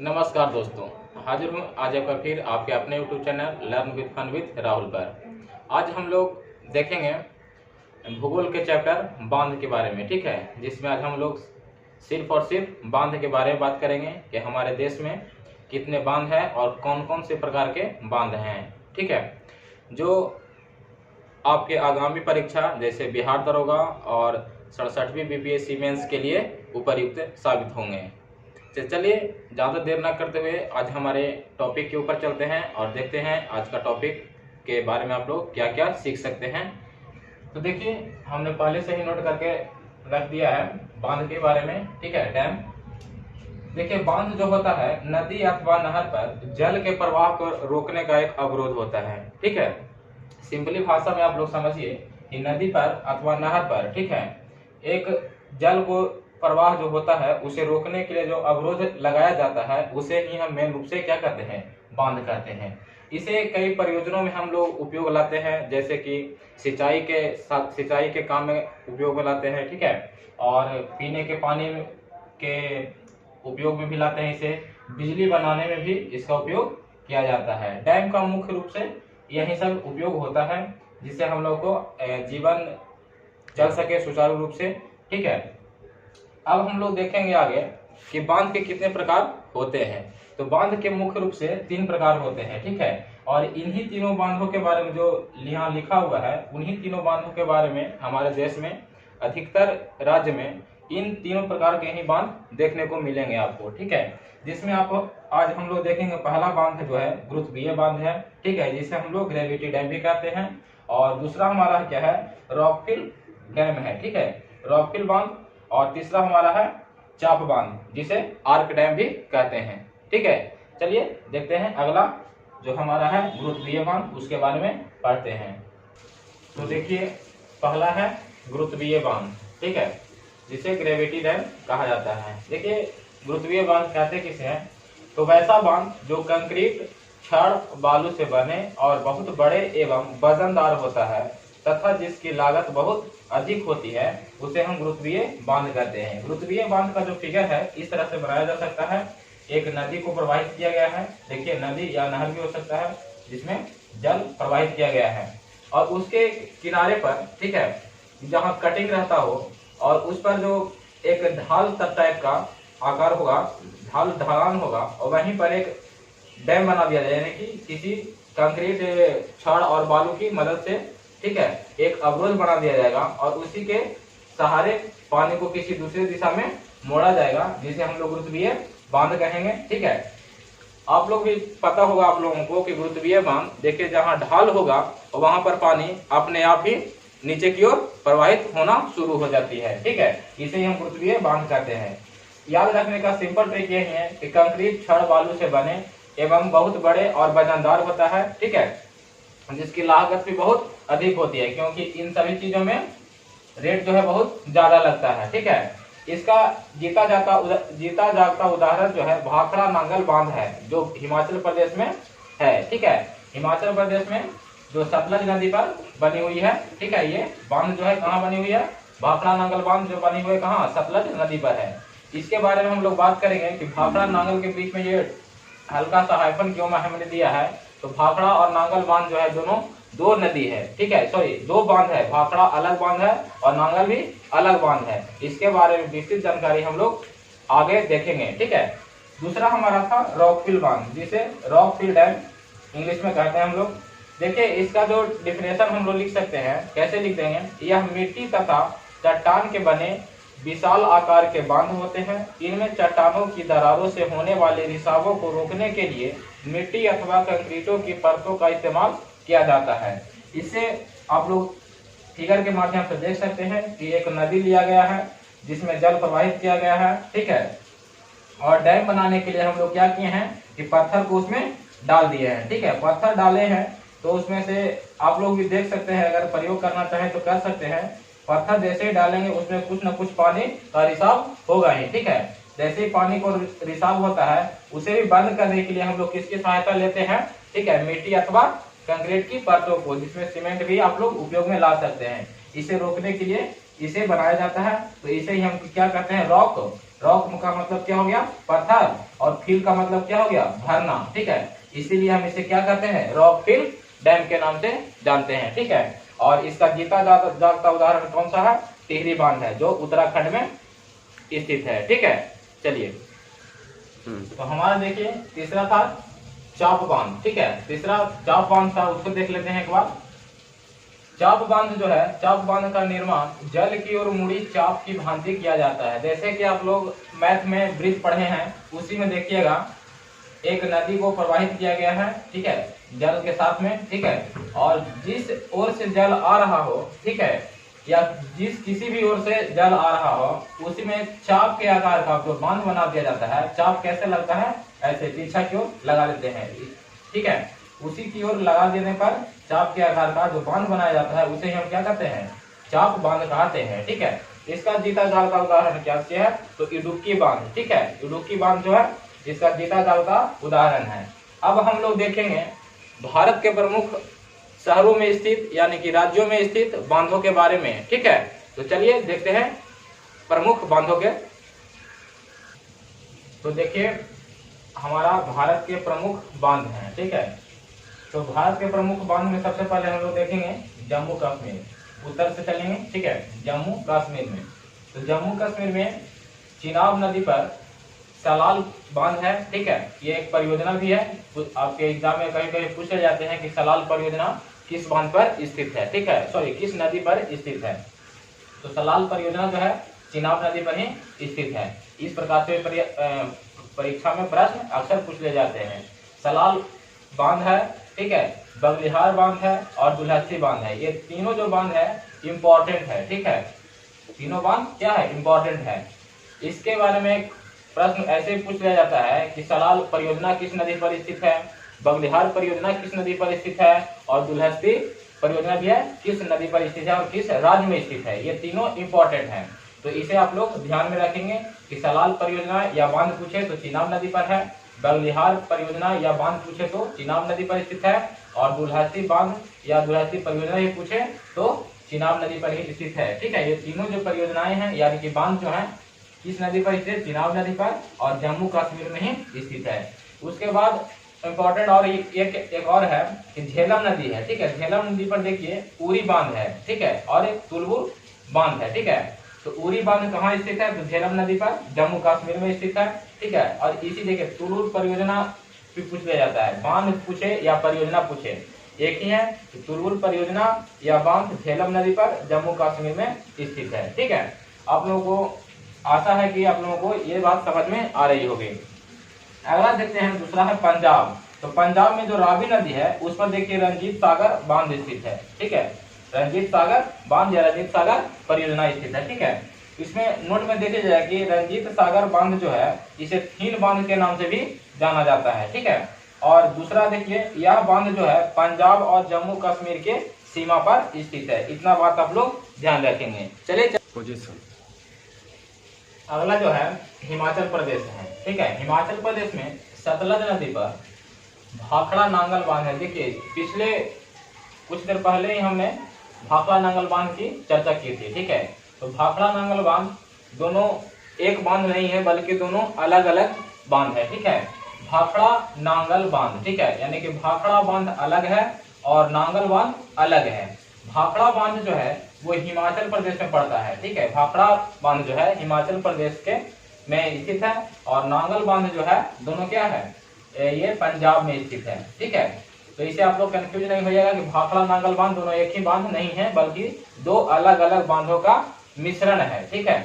नमस्कार दोस्तों, हाजिर हूँ आज एक बार फिर आपके अपने YouTube channel learn with fun with Rahul पर। आज हम लोग देखेंगे भूगोल के चैप्टर बांध के बारे में, ठीक है, जिसमें आज हम लोग सिर्फ और सिर्फ बांध के बारे में बात करेंगे कि हमारे देश में कितने बांध हैं और कौन कौन से प्रकार के बांध हैं, ठीक है, जो आपके आगामी परीक्षा जैसे बिहार दरोगा और 67वीं बीपीएससी मेंस के लिए उपयुक्त साबित होंगे। चलिए ज़्यादा देर ना करते हुए आज हमारे टॉपिक के ऊपर चलते हैं और देखते हैं आज का टॉपिक के बारे में आप लोग क्या क्या सीख सकते हैं। तो देखिए, हमने पहले से ही नोट करके रख दिया है बांध के बारे में, ठीक है, डैम। देखिए, बांध जो होता है नदी अथवा नहर पर जल के प्रवाह को रोकने का एक अवरोध होता है, ठीक है। सिंपली भाषा में आप लोग समझिए कि नदी पर अथवा नहर पर, ठीक है, एक जल को प्रवाह जो होता है उसे रोकने के लिए जो अवरोध लगाया जाता है उसे ही हम मेन रूप से क्या कहते हैं, बांध कहते हैं। इसे कई प्रयोजनों में हम लोग उपयोग लाते हैं, जैसे कि सिंचाई के काम में उपयोग में लाते हैं, ठीक है, और पीने के पानी के उपयोग में भी लाते हैं इसे, बिजली बनाने में भी इसका उपयोग किया जाता है। डैम का मुख्य रूप से यही सब उपयोग होता है जिससे हम लोग को जीवन चल सके सुचारू रूप से, ठीक है। अब हम लोग देखेंगे आगे कि बांध के कितने प्रकार होते हैं। तो बांध के मुख्य रूप से 3 प्रकार होते हैं, ठीक है, और इन्हीं तीनों बांधों के बारे में जो यहाँ लिखा हुआ है उन्हीं तीनों बांधों के बारे में हमारे देश में अधिकतर राज्य में इन तीनों प्रकार के ही बांध देखने को मिलेंगे आपको, ठीक है, जिसमें आप आज हम लोग देखेंगे पहला बांध जो है गुरुत्वीय बांध है, ठीक है, जिसे हम लोग ग्रेविटी डैम भी कहते हैं, और दूसरा हमारा क्या है, रॉकफिल डैम है, ठीक है, रॉकफिल बांध, और तीसरा हमारा है चाप बांध जिसे आर्क डैम भी कहते हैं, ठीक है। चलिए देखते हैं अगला जो हमारा है गुरुत्वीय बांध, उसके बारे में पढ़ते हैं। तो देखिए, पहला है गुरुत्वीय बांध, ठीक है, जिसे ग्रेविटी डैम कहा जाता है। देखिए, गुरुत्वीय बांध कहते किसे हैं, तो वैसा बांध जो कंक्रीट, छड़, बालू से बने और बहुत बड़े एवं वजनदार होता है तथा जिसकी लागत बहुत अधिक होती है उसे हम गुरुत्वीय बांध कहते हैं। गुरुत्वीय बांध का जो फिगर है इस तरह से बनाया जा सकता है। एक नदी को प्रवाहित किया गया है, देखिए नदी या नहर भी हो सकता है जिसमें जल प्रवाहित किया गया है, और उसके किनारे पर, ठीक है, जहाँ कटिंग रहता हो और उस पर जो एक ढाल टाइप का आकार होगा, ढलान होगा, और वहीं पर एक डैम बना दिया जाए, यानी कि किसी कंक्रीट, छड़ और बालू की मदद से, ठीक है, एक अवरोध बना दिया जाएगा और उसी के सहारे पानी को किसी दूसरी दिशा में मोड़ा जाएगा जिसे हम लोग गुरुत्वीय बांध कहेंगे, ठीक है। आप लोग भी पता होगा आप लोगों को कि गुरुत्वीय बांध, देखिए, जहां ढाल होगा और वहां पर पानी अपने आप ही नीचे की ओर प्रवाहित होना शुरू हो जाती है, ठीक है, इसे ही हम गुरुत्वीय बांध कहते हैं। याद रखने का सिंपल ट्रिक यही है कि कंक्रीट, छड़, बालू से बने एवं बहुत बड़े और वजनदार होता है, ठीक है, जिसकी लागत भी बहुत अधिक होती है क्योंकि इन सभी चीजों में रेट जो है बहुत ज्यादा लगता है, ठीक है। इसका जीता जागता उदाहरण जो है भाखड़ा नांगल बांध है जो हिमाचल प्रदेश में है, ठीक है, हिमाचल प्रदेश में जो सतलज नदी पर बनी हुई है, ठीक है। ये बांध जो है कहाँ बनी हुई है, भाखड़ा नांगल बांध जो बनी हुई है कहाँ, सतलज नदी पर है। इसके बारे में हम लोग बात करेंगे कि भाखड़ा नांगल के बीच में ये हल्का सा हाइफन क्यों हमने दिया है, तो भाखड़ा और नांगल बांध जो है दोनों दो नदी है, ठीक है, सॉरी, 2 बांध है, भाखड़ा अलग बांध है और नांगल भी अलग बांध है। इसके बारे में विस्तृत जानकारी हम लोग आगे देखेंगे, ठीक है। दूसरा हमारा था रॉकफिल बांध, जिसे रॉकफिल डैम इंग्लिश में कहते हैं हम लोग। देखिए, इसका जो डिफिनेशन हम लोग लिख सकते हैं, कैसे लिख देंगे, यह मिट्टी तथा चट्टान के बने विशाल आकार के बांध होते हैं। इनमें चट्टानों की दरारों से होने वाले रिसावों को रोकने के लिए मिट्टी अथवा कंक्रीटों की परतों का इस्तेमाल किया जाता है। इससे आप लोग फिगर के माध्यम से देख सकते हैं कि एक नदी लिया गया है जिसमें जल प्रवाहित किया गया है, ठीक है, और डैम बनाने के लिए हम लोग क्या किए हैं कि पत्थर को उसमें डाल दिए हैं, ठीक है, पत्थर डाले हैं तो उसमें से आप लोग भी देख सकते हैं, अगर प्रयोग करना चाहें तो कर सकते हैं। पत्थर जैसे ही डालेंगे उसमें कुछ न कुछ पानी का रिसाव होगा ही, ठीक है। जैसे ही पानी को रिसाव होता है उसे भी बंद करने के लिए हम लोग किसकी सहायता लेते हैं, ठीक है, मिट्टी अथवा कंक्रीट की परतों को, जिसमें सीमेंट भी आप लोग उपयोग में ला सकते हैं। इसे रोकने के लिए इसे बनाया जाता है, तो इसे ही हम क्या कहते हैं, रॉक रॉक का मतलब क्या हो गया, पत्थर, और फिल का मतलब क्या हो गया, भरना, ठीक है। इसीलिए हम इसे क्या कहते हैं, रॉक फिल डैम के नाम से जानते हैं, ठीक है। और इसका जीता जागता उदाहरण कौन सा है, टिहरी बांध है, जो उत्तराखंड में स्थित है, ठीक है। चलिए, तो हमारा देखिए तीसरा था चाप बांध, ठीक है। तीसरा चाप बांध था, उसको देख लेते हैं एक बार। चाप बांध जो है, चाप बांध का निर्माण जल की ओर मुड़ी चाप की भांति किया जाता है। जैसे कि आप लोग मैथ में ब्रिज पढ़े हैं, उसी में देखिएगा एक नदी को प्रवाहित किया गया है, ठीक है, जल के साथ में, ठीक है। और जिस ओर से जल आ रहा हो, ठीक है, या जिस किसी भी ओर से जल आ रहा हो, उसी में चाप के आकार का जो बांध बना दिया जाता है। चाप कैसे लगता है, ऐसे पीछा की ओर लगा लेते हैं, ठीक है। उसी की ओर लगा देने पर चाप के आकार का जो बांध बनाया जाता है, उसे हम क्या कहते हैं, चाप बांध कहते हैं, ठीक है। इसका जीता जागता उदाहरण क्या है, तो इडुक्की बांध, ठीक है। इडुक्की बांध जो है इसका जीता जागता उदाहरण है। अब हम लोग देखेंगे भारत के प्रमुख शहरों में स्थित यानी कि राज्यों में स्थित बांधों के बारे में, ठीक है। तो चलिए देखते हैं प्रमुख बांधों के। तो देखिए हमारा भारत के प्रमुख बांध हैं, ठीक है। तो भारत के प्रमुख बांध में सबसे पहले हम लोग देखेंगे जम्मू कश्मीर, उत्तर से चलेंगे, ठीक है, जम्मू कश्मीर में। तो जम्मू कश्मीर में चिनाब नदी पर सलाल बांध है, ठीक है। ये एक परियोजना भी है, आपके एग्जाम में कहीं कहीं पूछे जाते हैं कि सलाल परियोजना किस बांध पर स्थित है, ठीक है, सॉरी किस नदी पर स्थित है। तो सलाल परियोजना जो है चिनाब नदी पर ही स्थित है। इस प्रकार से परीक्षा में प्रश्न अक्सर पूछ ले जाते हैं। सलाल बांध है, ठीक है, बगलिहार बांध है और दुलहत्ती बांध है। ये तीनों जो बांध है इम्पोर्टेंट है, ठीक है। तीनों बांध क्या है, इम्पोर्टेंट है। इसके बारे में प्रश्न ऐसे पूछ लिया जाता है कि सलाल परियोजना किस नदी पर स्थित है, बगलिहार परियोजना किस नदी पर स्थित है, और दुलहत्ती परियोजना भी है किस नदी पर स्थित है और किस राज्य में स्थित है। ये तीनों इम्पोर्टेंट है, तो इसे आप लोग ध्यान में रखेंगे कि सलाल परियोजना या बांध पूछे तो चिनाब नदी पर है, बगलिहार परियोजना या बांध पूछे तो चिनाब नदी पर स्थित है, और दुलहत्ती बांध या दुलहत्ती परियोजना ही पूछे तो चिनाब नदी पर ही स्थित है, ठीक है। ये तीनों जो परियोजनाएं हैं यानी कि बांध जो है किस नदी पर स्थित, चिनाब नदी पर और जम्मू कश्मीर में ही स्थित है। उसके बाद इम्पोर्टेंट और एक और है कि झेलम नदी है, ठीक है। झेलम नदी पर देखिए उरी बांध है, ठीक है, और एक तुलबुर बांध है, ठीक है। तो उरी बांध कहाँ स्थित है, तो झेलम नदी पर जम्मू कश्मीर में स्थित है, ठीक है। और इसी देखिए तुलुर परियोजना भी पूछ लिया जाता है, बांध पूछे या परियोजना पूछे एक ही है। तो तुलुर परियोजना या बांध झेलम नदी पर जम्मू कश्मीर में स्थित है, ठीक है। आप लोगों को आशा है कि आप लोगों को ये बात समझ में आ रही होगी। अगला देखते हैं, दूसरा है पंजाब। तो पंजाब में जो रावी नदी है उस पर देखिए रंजीत सागर बांध स्थित है, ठीक है। रंजीत सागर बांध या रंजीत सागर परियोजना स्थित है, ठीक है। इसमें नोट में देखा जाए कि रंजीत सागर बांध जो है इसे थीन बांध के नाम से भी जाना जाता है, ठीक है। और दूसरा देखिए यह बांध जो है पंजाब और जम्मू कश्मीर के सीमा पर स्थित है। इतना बात आप लोग ध्यान रखेंगे। चलिए पोजीशन, अगला जो है हिमाचल प्रदेश है, ठीक है। हिमाचल प्रदेश में सतलज नदी पर भाखड़ा नांगल बांध है। देखिए पिछले कुछ देर पहले ही हमने भाखड़ा नांगल बांध की चर्चा की थी, ठीक है। तो भाखड़ा नांगल बांध दोनों एक बांध नहीं है बल्कि दोनों अलग अलग बांध है, ठीक है। भाखड़ा नांगल बांध, ठीक है, यानी कि भाखड़ा बांध अलग है और नांगल बांध अलग है। भाखड़ा बांध जो है वो हिमाचल प्रदेश में पड़ता है, ठीक है। भाखड़ा बांध जो है हिमाचल प्रदेश के में स्थित है और नांगल बांध जो है दोनों क्या है, ये पंजाब में स्थित है, ठीक है। तो इसे आप लोग कंफ्यूज नहीं हो जाएगा कि भाखड़ा नांगल बांध दोनों एक ही बांध नहीं है बल्कि दो अलग अलग बांधों का मिश्रण है, ठीक है।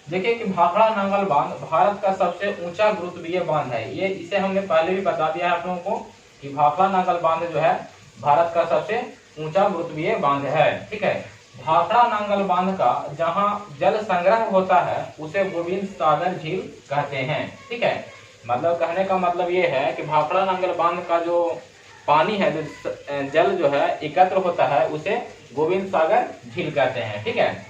देखिए कि भाखड़ा नांगल बांध भारत का सबसे ऊंचा गुरुत्वीय बांध है। ये इसे हमने पहले भी बता दिया है आप लोगों को कि भाखड़ा नांगल बांध जो है भारत का सबसे ऊंचा गुरुत्वीय बांध है, ठीक है। भाखड़ा नांगल बांध का जहां जल संग्रह होता है उसे गोविंद सागर झील कहते हैं, ठीक है। मतलब कहने का मतलब ये है कि भाखड़ा नांगल बांध का जो पानी है, जो जल जो है एकत्र होता है उसे गोविंद सागर झील कहते हैं, ठीक है।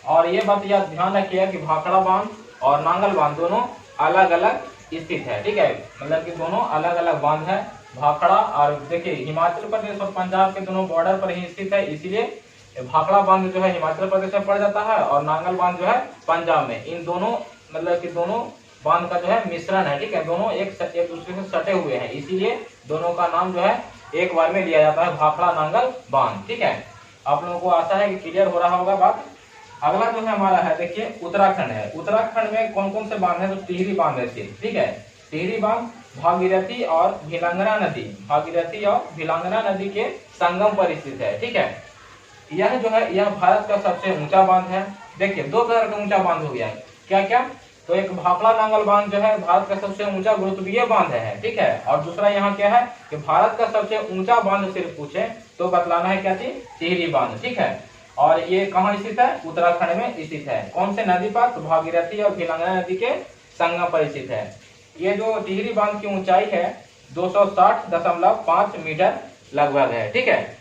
और ये बात याद ध्यान रखिए कि भाखड़ा बांध और नांगल बांध दोनों अलग अलग स्थित है, ठीक है। मतलब कि दोनों अलग अलग बांध है। भाखड़ा और देखिए हिमाचल प्रदेश और पंजाब के दोनों बॉर्डर पर ही स्थित है, इसीलिए भाखड़ा बांध जो है हिमाचल प्रदेश में पड़ जाता है और नांगल बांध जो है पंजाब में। इन दोनों मतलब कि दोनों बांध का जो है मिश्रण है, ठीक है, दोनों एक दूसरे से सटे हुए हैं, इसीलिए दोनों का नाम जो है एक बार में लिया जाता है भाखड़ा नांगल बांध। ठीक है, आप लोगों को आशा है कि क्लियर हो रहा होगा बात। अगला जो है हमारा है, देखिए उत्तराखंड है। उत्तराखंड में कौन कौन से बांध है, तो टिहरी बांध है सिर्फ, ठीक है। टिहरी बांध भागीरथी और भिलंगना नदी, भागीरथी और भिलंगना नदी के संगम पर स्थित है, ठीक है। यह जो है यह भारत का सबसे ऊंचा बांध है। देखिए दो तरह का ऊंचा बांध हो गया है, क्या क्या, तो एक भाखड़ा नांगल बांध जो है भारत का सबसे ऊंचा गुरुत्वीय बांध है, ठीक है। और दूसरा यहाँ क्या है कि भारत का सबसे ऊंचा बांध सिर्फ पूछे तो बतलाना है क्या चीज, टिहरी बांध, ठीक है। और ये कहाँ स्थित है, उत्तराखंड में स्थित है। कौन से नदी पर, तो भागीरथी और भिलंगना नदी के संगम पर स्थित है। ये जो टिहरी बांध की ऊंचाई है 260.5 मीटर लगभग है, ठीक है।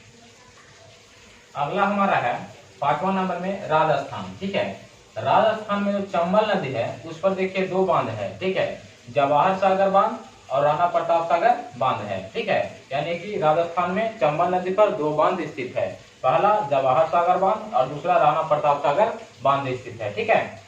अगला हमारा है 5वां नंबर में राजस्थान, ठीक है। राजस्थान में जो चंबल नदी है उस पर देखिए दो बांध है, ठीक है, जवाहर सागर बांध और राणा प्रताप सागर बांध है, ठीक है। यानी कि राजस्थान में चंबल नदी पर दो बांध स्थित है, पहला जवाहर सागर बांध और दूसरा राणा प्रताप सागर बांध स्थित है, ठीक है।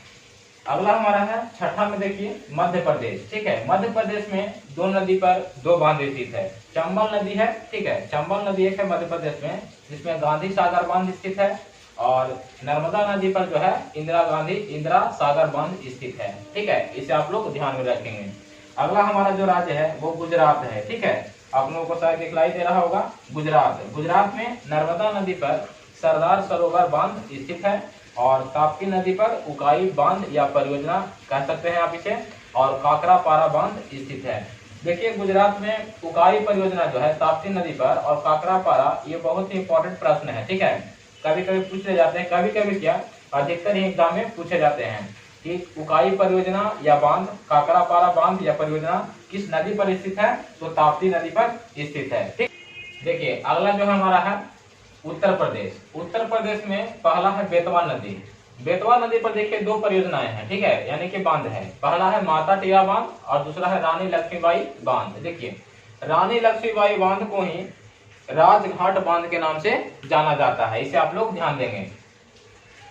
अगला हमारा है छठा में, देखिए मध्य प्रदेश, ठीक है। मध्य प्रदेश में दो नदी पर दो बांध स्थित है, चंबल नदी है, ठीक है, चंबल नदी एक है मध्य प्रदेश में जिसमें गांधी सागर बांध स्थित है, और नर्मदा नदी पर जो है इंदिरा सागर बांध स्थित है, ठीक है। इसे आप लोग ध्यान में रखेंगे। अगला हमारा जो राज्य है वो गुजरात है, ठीक है। आप लोगों को शायद दिखलाई दे रहा होगा गुजरात। गुजरात में नर्मदा नदी पर सरदार सरोवर बांध स्थित है, और ताप्ती नदी पर उकाई बांध या परियोजना कह सकते हैं आप इसे, और काकरापारा बांध स्थित है। देखिए गुजरात में उकाई परियोजना जो है ताप्ती नदी पर और काकरापारा, ये बहुत ही इंपॉर्टेंट प्रश्न है, ठीक है। कभी कभी पूछे जाते हैं, कभी कभी क्या अधिकतर ही एग्जाम में पूछे जाते हैं कि उकाई परियोजना या बांध, काकरापारा बांध या परियोजना किस नदी पर स्थित है, तो ताप्ती नदी पर स्थित है, ठीक। देखिए अगला जो है हमारा है उत्तर प्रदेश। उत्तर प्रदेश में पहला है बेतवा नदी। बेतवा नदी पर देखिए दो परियोजनाएं हैं, ठीक है, यानी कि बांध है। पहला है माता टीला बांध और दूसरा है रानी लक्ष्मीबाई बांध। देखिए रानी लक्ष्मीबाई बांध को ही राजघाट बांध के नाम से जाना जाता है, इसे आप लोग ध्यान देंगे।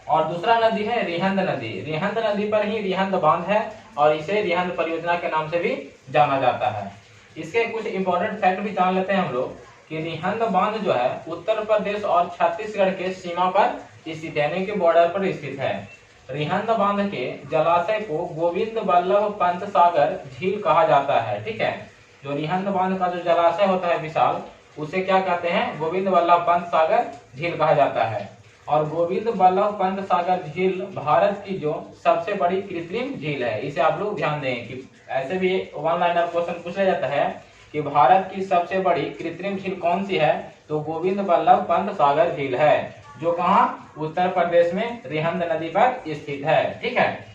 और दूसरा नदी है रिहंद नदी। रिहंद नदी पर ही रिहंद बांध है और इसे रिहंद परियोजना के नाम से भी जाना जाता है। इसके कुछ इंपॉर्टेंट फैक्ट भी जान लेते हैं हम लोग कि रिहंद बांध जो है उत्तर प्रदेश और छत्तीसगढ़ के सीमा पर स्थित है, यानी कि बॉर्डर पर स्थित है। रिहंद बांध के जलाशय को गोविंद बल्लभ पंत सागर झील कहा जाता है, ठीक है। जो रिहंद बांध का जो जलाशय होता है विशाल, उसे क्या कहते हैं, गोविंद बल्लभ पंत सागर झील कहा जाता है। और गोविंद बल्लभ पंत सागर झील भारत की जो सबसे बड़ी कृत्रिम झील है, इसे आप लोग ध्यान दें कि ऐसे भी वन लाइनर क्वेश्चन पूछा जाता है कि भारत की सबसे बड़ी कृत्रिम झील कौन सी है, तो गोविंद बल्लभ पंत सागर झील है, जो कहाँ, उत्तर प्रदेश में रिहंद नदी पर स्थित है, ठीक है।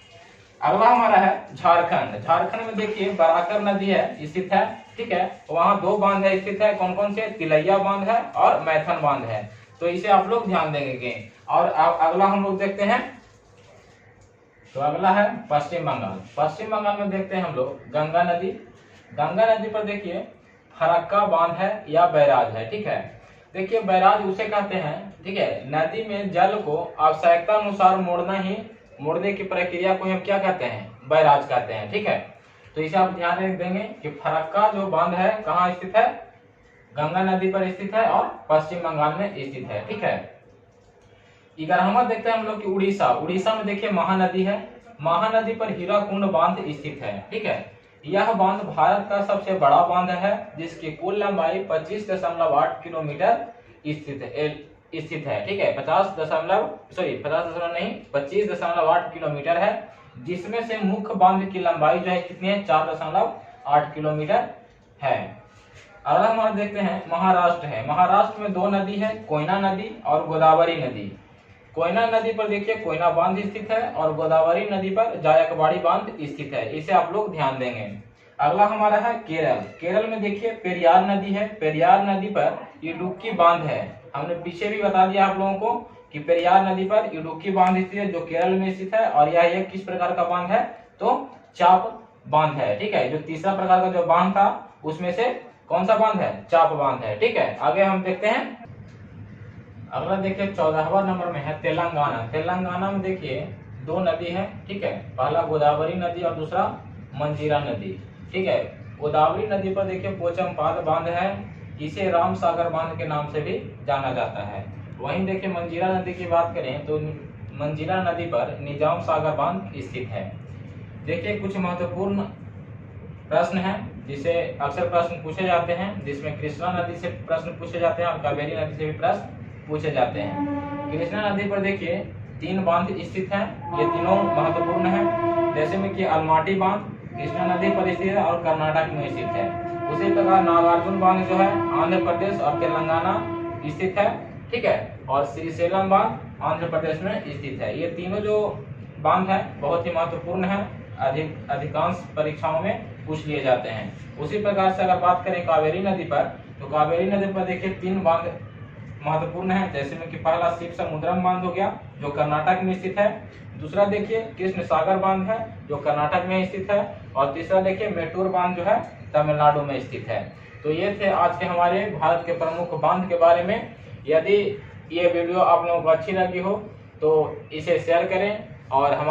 अगला हमारा है झारखंड। झारखंड में देखिए बराकर नदी है स्थित है, ठीक है। वहाँ दो बांध है स्थित है, कौन कौन से, तिलैया बांध है और मैथन बांध है, तो इसे आप लोग ध्यान देंगे। और अगला हम लोग देखते हैं, तो अगला है पश्चिम बंगाल। पश्चिम बंगाल में देखते हैं हम लोग गंगा नदी। गंगा नदी पर देखिए फरक्का बांध है या बैराज है, ठीक है। देखिए बैराज उसे कहते हैं, ठीक है, नदी में जल को आवश्यकता अनुसार मोड़ने की प्रक्रिया को हम क्या कहते हैं, बैराज कहते हैं, ठीक है। तो इसे आप ध्यान रख देंगे कि फरक्का जो बांध है कहाँ स्थित है, गंगा नदी पर स्थित है और पश्चिम बंगाल में स्थित है, ठीक है। इधर हम देखते हैं हम लोग कि उड़ीसा में देखिए महानदी है। महानदी पर हीराकुंड बांध स्थित है, ठीक है। यह बांध भारत का सबसे बड़ा बांध है जिसकी कुल लंबाई 25.8 किलोमीटर स्थित है, ठीक है। 25.8 किलोमीटर है, जिसमें से मुख्य बांध की लंबाई जो है कितनी है, 4.8 किलोमीटर है। अगला हमारा देखते हैं महाराष्ट्र है। महाराष्ट्र में दो नदी है, कोयना नदी और गोदावरी नदी। कोयना नदी पर देखिए कोयना बांध स्थित है और गोदावरी नदी पर जायकवाड़ी बांध स्थित है, इसे आप लोग ध्यान देंगे। अगला हमारा है केरल। केरल में देखिए पेरियार नदी है। पेरियार नदी पर इडुक्की बांध है। हमने पीछे भी बता दिया आप लोगों को कि पेरियार नदी पर इडुक्की बांध स्थित है, जो केरल में स्थित है। और यह किस प्रकार का बांध है, तो चाप बांध है, ठीक है। जो तीसरा प्रकार का जो बांध था उसमें से कौन सा बांध है, चाप बांध है, ठीक है। आगे हम देखते हैं, अगला देखिए 14वां नंबर में है तेलंगाना। तेलंगाना में देखिए दो नदी है, ठीक है। पहला गोदावरी नदी और दूसरा मंजीरा नदी, ठीक है। गोदावरी नदी पर देखिए पोचमपाद बांध है, इसे राम सागर बांध के नाम से भी जाना जाता है। वहीं देखिए मंजीरा नदी की बात करें तो मंजीरा नदी पर निजाम सागर बांध स्थित है। देखिए कुछ महत्वपूर्ण प्रश्न हैं जिसे अक्सर प्रश्न पूछे जाते हैं, जिसमें कृष्णा नदी से प्रश्न पूछे जाते हैं और कावेरी नदी से भी प्रश्न पूछे जाते हैं। कृष्णा नदी पर देखिए 3 बांध स्थित हैं, ये तीनों महत्वपूर्ण हैं। जैसे में कि अलमाटी बांध कृष्णा नदी पर स्थित है और कर्नाटक में स्थित है। उसी प्रकार नागार्जुन बांध जो है आंध्र प्रदेश और तेलंगाना स्थित है, ठीक है। और श्रीशैलम बांध आंध्र प्रदेश में स्थित है। ये तीनों जो बांध है बहुत ही महत्वपूर्ण है, अधिकांश परीक्षाओं में पूछ लिए जाते हैं। उसी प्रकार से अगर बात करें कावेरी नदी पर, तो कावेरी नदी पर देखिए 3 बांध महत्वपूर्ण है। जैसे में कि पहला शिव समुद्रम बांध हो गया जो कर्नाटक में स्थित है, दूसरा देखिए कृष्ण सागर बांध है जो कर्नाटक में स्थित है, और तीसरा देखिए मेटूर बांध जो है तमिलनाडु में स्थित है। तो ये थे आज के हमारे भारत के प्रमुख बांध के बारे में। यदि ये वीडियो आप लोगों को अच्छी लगी हो तो इसे शेयर करें और हमारे